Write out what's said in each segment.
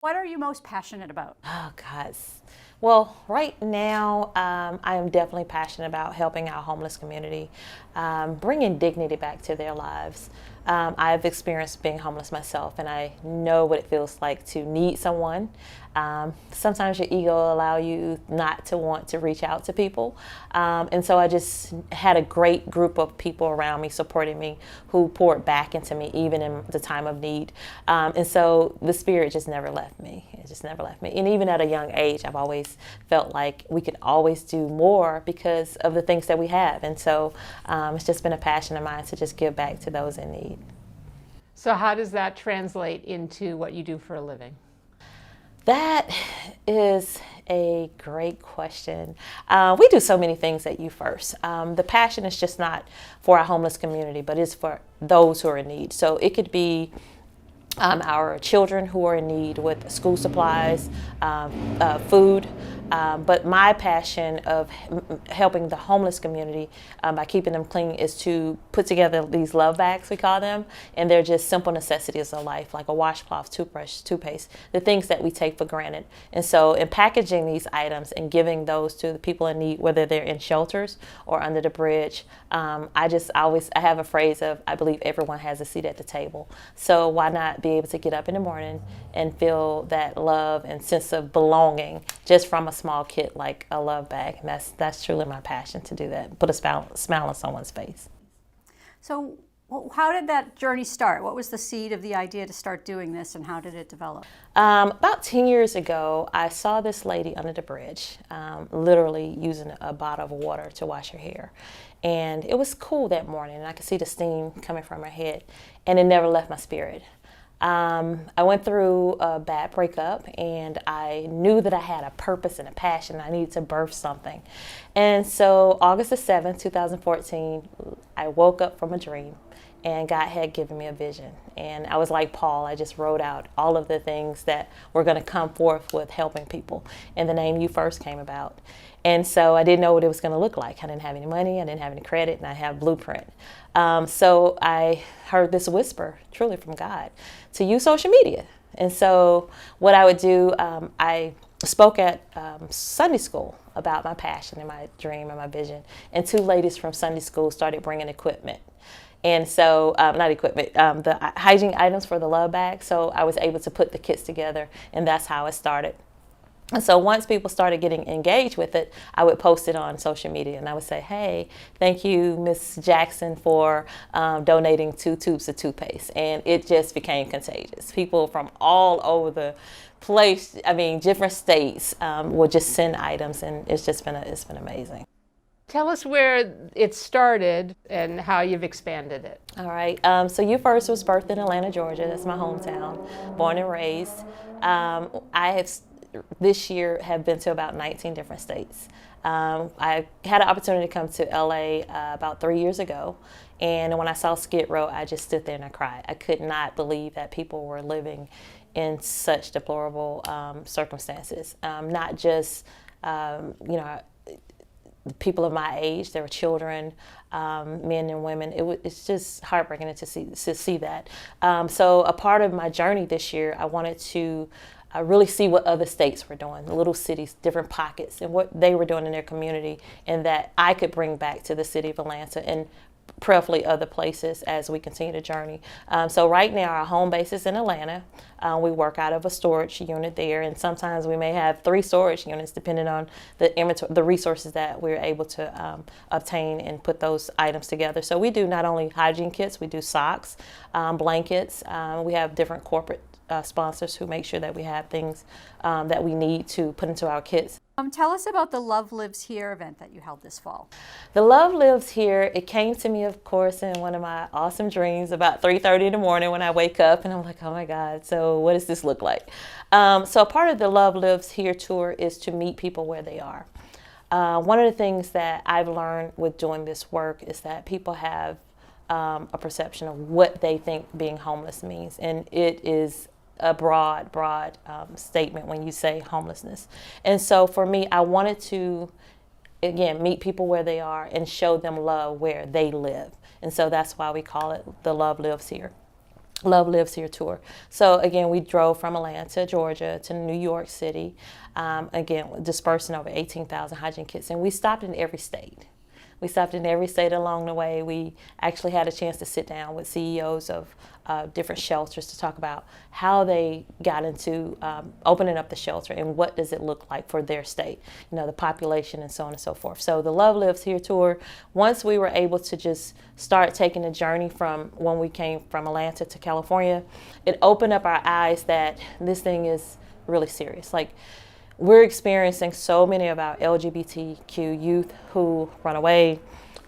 What are you most passionate about? Oh, God. Well, right now, I am definitely passionate about helping our homeless community, bringing dignity back to their lives. I've experienced being homeless myself, and I know what it feels like to need someone. Sometimes your ego will allow you not to want to reach out to people. And so I just had a great group of people around me supporting me who poured back into me even in the time of need. And so the spirit just never left me. It just never left me. And even at a young age, I've always felt like we could always do more because of the things that we have. And so it's just been a passion of mine to just give back to those in need. So how does that translate into what you do for a living? That is a great question. We do so many things at UFirst. The passion is just not for our homeless community, but it's for those who are in need. So it could be our children who are in need with school supplies, food. But my passion of helping the homeless community by keeping them clean is to put together these love bags, we call them, and they're just simple necessities of life, like a washcloth, toothbrush, toothpaste, the things that we take for granted. And so in packaging these items and giving those to the people in need, whether they're in shelters or under the bridge, I have a phrase of, I believe everyone has a seat at the table. So why not be able to get up in the morning and feel that love and sense of belonging just from a small kit like a love bag. And that's truly my passion, to do that, put a smile on someone's face. So how did that journey start? What was the seed of the idea to start doing this, and how did it develop? About 10 years ago, I saw this lady under the bridge, literally using a bottle of water to wash her hair. And it was cool that morning, and I could see the steam coming from her head, and it never left my spirit. I went through a bad breakup, and I knew that I had a purpose and a passion. I needed to birth something. And so August the 7th, 2014, I woke up from a dream, and God had given me a vision. And I was like Paul, I just wrote out all of the things that were going to come forth with helping people. And the name UFirst came about. And so I didn't know what it was going to look like. I didn't have any money, I didn't have any credit, and I have blueprint. So I heard this whisper, truly from God, to use social media. And so what I would do, I spoke at Sunday school about my passion and my dream and my vision. And two ladies from Sunday school started bringing equipment. And so, not equipment, the hygiene items for the love bag. So I was able to put the kits together, and that's how it started. And so once people started getting engaged with it, I would post it on social media, and I would say, hey, thank you, Miss Jackson, for donating 2 tubes of toothpaste. And it just became contagious. People from all over the place, different states, would just send items, and it's been amazing. Tell us where it started and how you've expanded it. All right. So UFirst was birthed in Atlanta, Georgia. That's my hometown, born and raised. This year have been to about 19 different states. I had an opportunity to come to LA about 3 years ago, and when I saw Skid Row, I just stood there and I cried. I could not believe that people were living in such deplorable circumstances. Not just people of my age, there were children, men and women. It's just heartbreaking to see that. So a part of my journey this year, I wanted to really see what other states were doing, the little cities, different pockets, and what they were doing in their community, and that I could bring back to the city of Atlanta and prayerfully other places as we continue the journey. So right now our home base is in Atlanta. We work out of a storage unit there, and sometimes we may have 3 storage units depending on the resources that we're able to obtain and put those items together. So we do not only hygiene kits, we do socks, blankets. We have different corporate sponsors who make sure that we have things that we need to put into our kits. Tell us about the Love Lives Here event that you held this fall. The Love Lives Here, it came to me, of course, in one of my awesome dreams about 3:30 in the morning when I wake up, and I'm like, oh my God, so what does this look like? So part of the Love Lives Here tour is to meet people where they are. One of the things that I've learned with doing this work is that people have a perception of what they think being homeless means, and it is a broad statement when you say homelessness. And so for me, I wanted to, again, meet people where they are and show them love where they live. And so that's why we call it the Love Lives Here. Love Lives Here tour. So again, we drove from Atlanta, Georgia to New York City, again, dispersing over 18,000 hygiene kits. And we stopped in every state. We stopped in every state along the way. We actually had a chance to sit down with CEOs of different shelters to talk about how they got into opening up the shelter and what does it look like for their state, the population and so on and so forth. So the Love Lives Here tour, once we were able to just start taking the journey from when we came from Atlanta to California, it opened up our eyes that this thing is really serious. Like, we're experiencing so many of our LGBTQ youth who run away,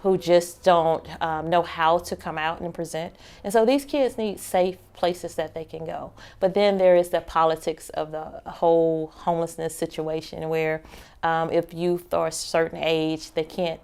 who just don't know how to come out and present. And so these kids need safe places that they can go. But then there is the politics of the whole homelessness situation where if youth are a certain age,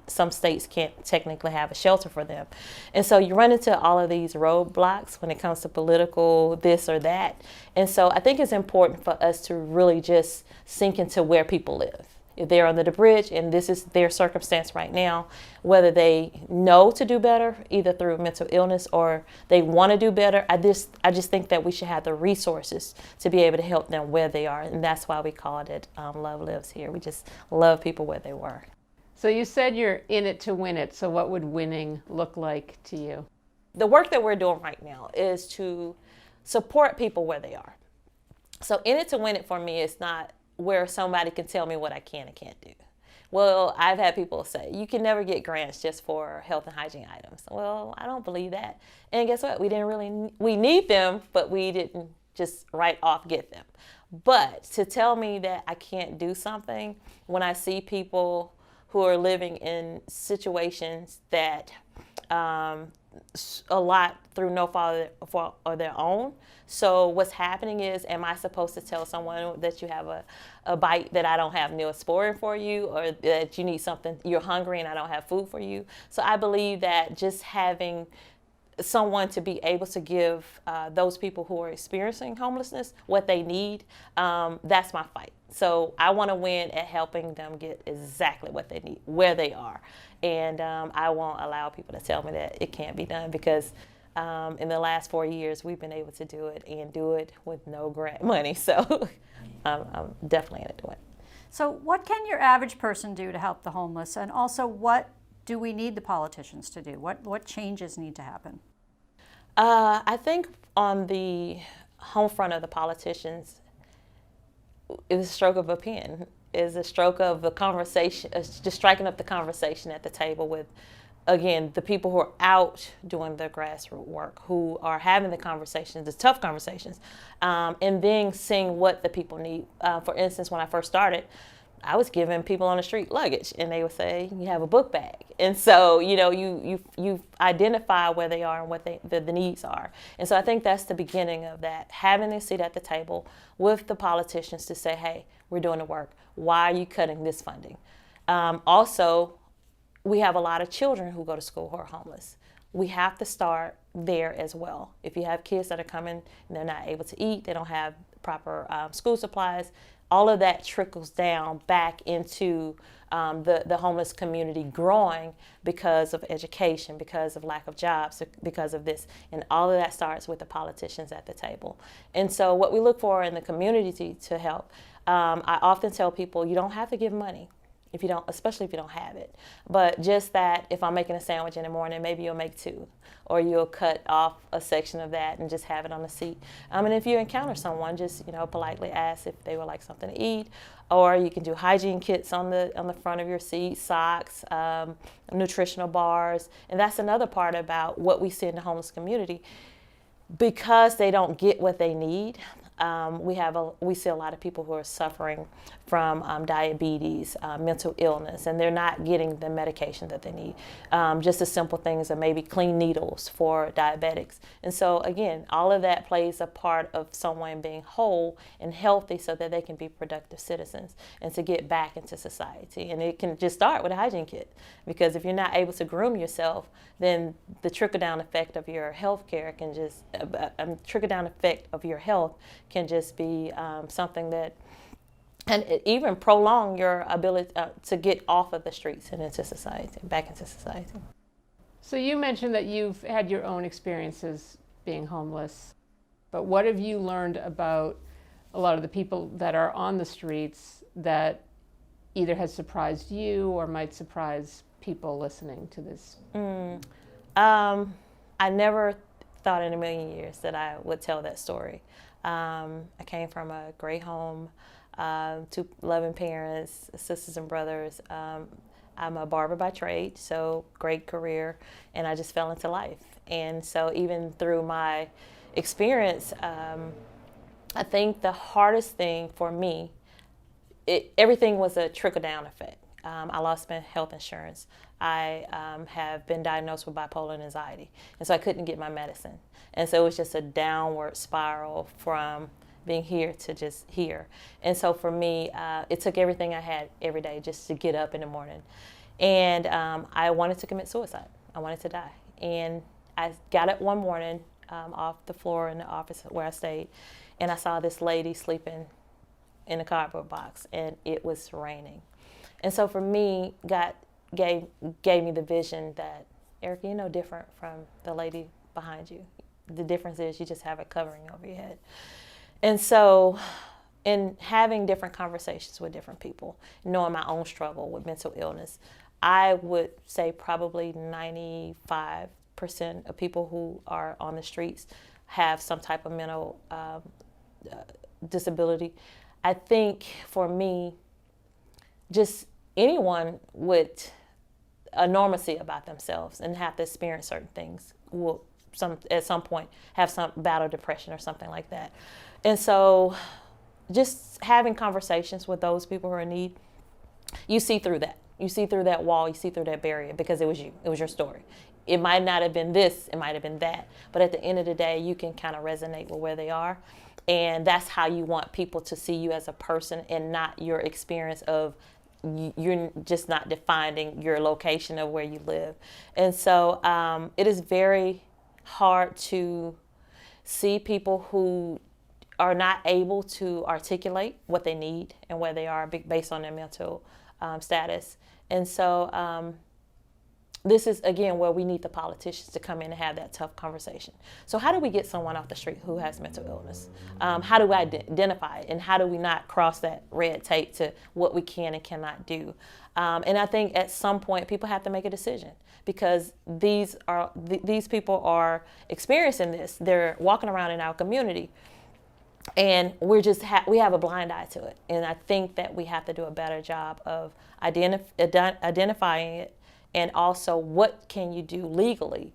some states can't technically have a shelter for them. And so you run into all of these roadblocks when it comes to political this or that. And so I think it's important for us to really just sink into where people live. If they're under the bridge and this is their circumstance right now, whether they know to do better, either through mental illness or they want to do better, I just think that we should have the resources to be able to help them where they are. And that's why we called it Love Lives Here. We just love people where they were. So you said you're in it to win it. So what would winning look like to you? The work that we're doing right now is to support people where they are. So in it to win it for me is not where somebody can tell me what I can and can't do. Well, I've had people say, you can never get grants just for health and hygiene items. Well, I don't believe that. And guess what? We need them, but we didn't just right off get them. But to tell me that I can't do something when I see people who are living in situations that a lot through no fault of their own. So what's happening is, am I supposed to tell someone that you have a bite that I don't have Neosporin for you, or that you need something, you're hungry and I don't have food for you? So I believe that just having someone to be able to give those people who are experiencing homelessness what they need, that's my fight. So I want to win at helping them get exactly what they need, where they are. And I won't allow people to tell me that it can't be done, because in the last 4 years, we've been able to do it and do it with no grant money. So I'm definitely in it to win. So what can your average person do to help the homeless? And also, what do we need the politicians to do? What changes need to happen? I think on the home front of the politicians, is a stroke of a pen, is a stroke of a conversation, just striking up the conversation at the table with, again, the people who are out doing the grassroots work, who are having the conversations, the tough conversations, and then seeing what the people need. For instance, when I first started, I was giving people on the street luggage, and they would say, you have a book bag. And so, you identify where they are and what the needs are. And so I think that's the beginning of that, having a seat at the table with the politicians to say, hey, we're doing the work. Why are you cutting this funding? Also, we have a lot of children who go to school who are homeless. We have to start there as well. If you have kids that are coming and they're not able to eat, they don't have proper school supplies, all of that trickles down back into the homeless community growing because of education, because of lack of jobs, because of this. And all of that starts with the politicians at the table. And so what we look for in the community to help, I often tell people, you don't have to give money. Especially if you don't have it. But just that, if I'm making a sandwich in the morning, maybe you'll make 2, or you'll cut off a section of that and just have it on the seat. And if you encounter someone, just politely ask if they would like something to eat, or you can do hygiene kits on the front of your seat, socks, nutritional bars. And that's another part about what we see in the homeless community. Because they don't get what they need, we see a lot of people who are suffering from diabetes, mental illness, and they're not getting the medication that they need. Just the simple things of maybe clean needles for diabetics. And so again, all of that plays a part of someone being whole and healthy so that they can be productive citizens and to get back into society. And it can just start with a hygiene kit, because if you're not able to groom yourself, then the trickle-down effect of your health care can just, trickle-down effect of your health can just be something that, and it even prolong your ability to get off of the streets and into society, back into society. So you mentioned that you've had your own experiences being homeless. but what have you learned about a lot of the people that are on the streets that either has surprised you or might surprise people listening to this? I never thought in a million years that I would tell that story. I came from a great home, two loving parents, sisters and brothers. I'm a barber by trade, so great career, and I just fell into life. And so even through my experience, I think the hardest thing for me, everything was a trickle-down effect. I lost my health insurance. I have been diagnosed with bipolar and anxiety, and so I couldn't get my medicine. And so it was just a downward spiral from being here to just here. And so for me, it took everything I had every day just to get up in the morning. And I wanted to commit suicide. I wanted to die. And I got up one morning off the floor in the office where I stayed, and I saw this lady sleeping in a cardboard box, and it was raining. And so for me, God gave me the vision that, Erica, you're no different from the lady behind you. The difference is you just have a covering over your head. And so in having different conversations with different people, knowing my own struggle with mental illness, I would say probably 95% of people who are on the streets have some type of mental disability. I think for me, just anyone with a normalcy about themselves and have to experience certain things will at some point have some battle depression or something like that. And so just having conversations with those people who are in need, you see through that. You see through that wall, you see through that barrier, because it was you. It was your story. It might not have been this, it might have been that. But at the end of the day, you can kind of resonate with where they are. And that's how you want people to see you as a person, and not your experience of you're just not defining your location of where you live. And so it is very hard to see people who are not able to articulate what they need and where they are based on their mental status. And so this is, again, where we need the politicians to come in and have that tough conversation. So how do we get someone off the street who has mental illness? How do we identify it? And how do we not cross that red tape to what we can and cannot do? And I think at some point people have to make a decision, because these people are experiencing this. They're walking around in our community, and we have a blind eye to it. And I think that we have to do a better job of identifying it, and also what can you do legally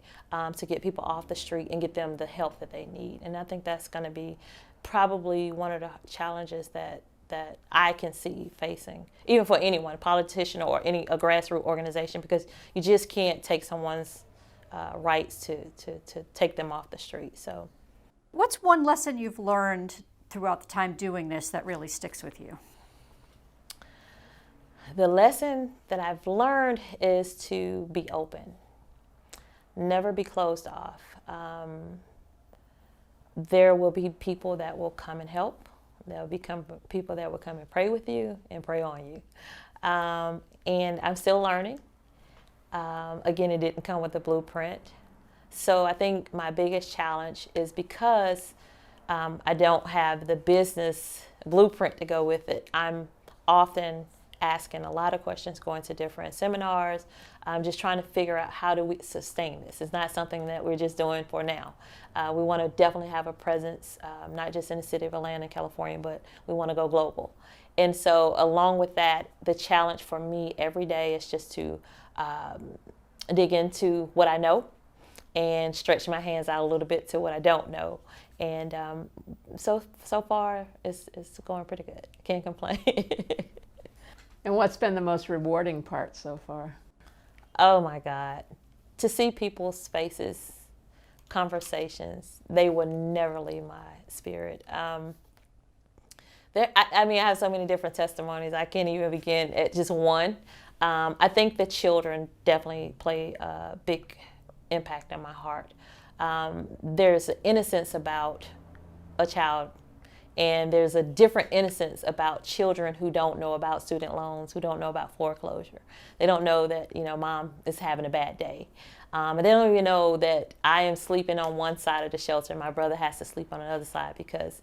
to get people off the street and get them the help that they need. And I think that's going to be probably one of the challenges that I can see facing, even for anyone, a politician or a grassroots organization, because you just can't take someone's rights to take them off the street. So, what's one lesson you've learned throughout the time doing this that really sticks with you? The lesson that I've learned is to be open, never be closed off. There will be people that will come and help. There will become people that will come and pray with you and pray on you. And I'm still learning. Again, it didn't come with a blueprint. So I think my biggest challenge is, because I don't have the business blueprint to go with it, I'm often asking a lot of questions, going to different seminars, just trying to figure out how do we sustain this. It's not something that we're just doing for now. We want to definitely have a presence, not just in the city of Atlanta and California, but we want to go global. And so along with that, the challenge for me every day is just to dig into what I know and stretch my hands out a little bit to what I don't know. And so far, it's going pretty good. Can't complain. And what's been the most rewarding part so far? Oh my God. To see people's faces, conversations, they will never leave my spirit. I have so many different testimonies. I can't even begin at just one. I think the children definitely play a big impact on my heart. There's an innocence about a child And there's a different innocence about children who don't know about student loans, who don't know about foreclosure. They don't know that, mom is having a bad day. And they don't even know that I am sleeping on one side of the shelter and my brother has to sleep on the other side because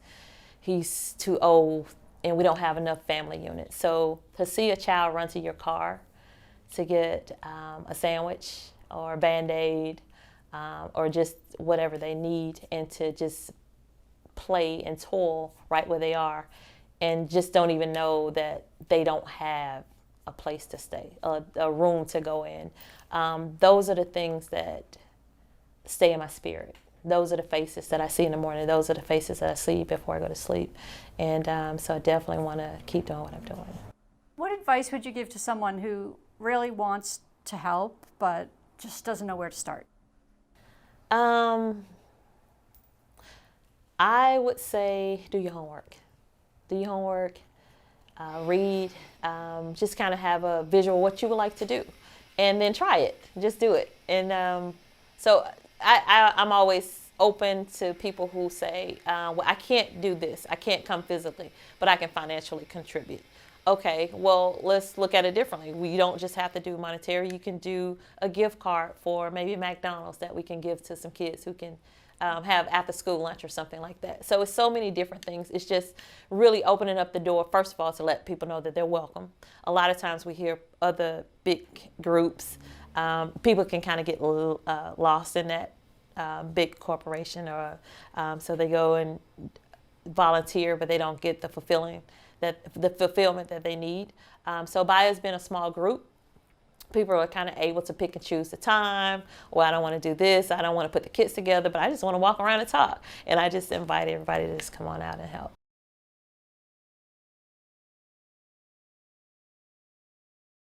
he's too old and we don't have enough family units. So to see a child run to your car to get a sandwich or a Band-Aid or just whatever they need, and to just play and toil right where they are and just don't even know that they don't have a place to stay, a room to go in. Those are the things that stay in my spirit. Those are the faces that I see in the morning. Those are the faces that I see before I go to sleep. And so I definitely want to keep doing what I'm doing. What advice would you give to someone who really wants to help but just doesn't know where to start? I would say do your homework. Do your homework, read, just kind of have a visual of what you would like to do, and then try it. Just do it. And so I'm always open to people who say, well, I can't do this. I can't come physically, but I can financially contribute. Okay, well, let's look at it differently. We don't just have to do monetary. You can do a gift card for maybe McDonald's that we can give to some kids who can have after school lunch or something like that. So it's so many different things. It's just really opening up the door, first of all, to let people know that they're welcome. A lot of times we hear other big groups, people can kind of get lost in that big corporation, or so they go and volunteer, but they don't get the fulfillment that they need. So by us being a small group, people are kind of able to pick and choose the time. Well, I don't want to do this. I don't want to put the kids together, but I just want to walk around and talk. And I just invite everybody to just come on out and help.